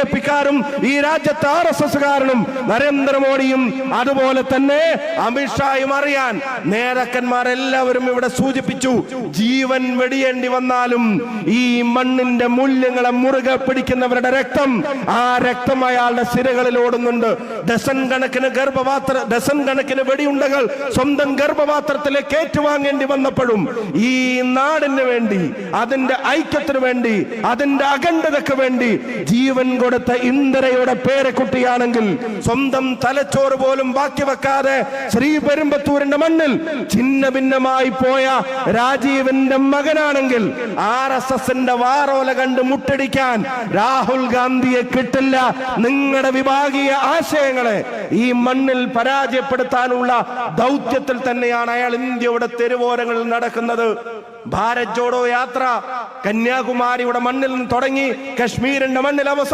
BJP-ക്കാരും ഈ രാജ്യത്തെ RSS-കാരനും നരേന്ദ്രമോദിയും അതുപോലെ തന്നെ അമിത്ഷായും അറിയാൻ നേതാക്കന്മാരെല്ലാവരും ഇവിടെ സൂചിപ്പിച്ചു. ജീവൻ വെടിയേണ്ടി വന്നാലും ഈ മണ്ണിന്റെ മൂല്യങ്ങളെ മുറുകെ പിടിക്കുന്നവരുടെ രക്തം, ആ രക്തം അയാളുടെ സിരകളിൽ ഓടുന്നുണ്ട്. ഡസൻ കണക്കിന് വെടിയുണ്ടകൾ സ്വന്തം ഗർഭപാത്രത്തിലേക്ക് ഏറ്റുവാങ്ങേണ്ടി വന്നപ്പോഴും ഈ നാടിന് വേണ്ടി, അതിന്റെ ഐക്യത്തിന് വേണ്ടി, അതിന്റെ അഖണ്ഡതയ്ക്ക് വേണ്ടി ജീവൻ കൊടുത്ത ഇന്ദിരയുടെ പേരക്കുട്ടിയാണെങ്കിൽ, സ്വന്തം തലച്ചോറ് പോലും ബാക്കി വെക്കാതെ ശ്രീപെരുമ്പത്തൂരിന്റെ മണ്ണിൽ ഛിന്ന ഭിന്നമായി പോയ രാജീവിന്റെ മകനാണെങ്കിൽ, RSSന്റെ വാറോല കണ്ട് മുട്ടടിക്കാൻ രാഹുൽ ഗാന്ധിയെ കിട്ടില്ല. നിങ്ങളുടെ വിഭാഗീയ ആശയങ്ങളെ ഈ മണ്ണിൽ പരാജയപ്പെടുത്താനുള്ള ദൗത്യത്തിൽ തന്നെയാണ് അയാൾ ഇന്ത്യയുടെ തെരുവോരങ്ങളിൽ നടക്കുന്നത്. ഭാരത് ജോഡോ യാത്ര കന്യാകുമാരിയുടെ മണ്ണിൽ നിന്ന് തുടങ്ങി കശ്മീരിന്റെ മണ്ണിൽ അവസാനിച്ചു.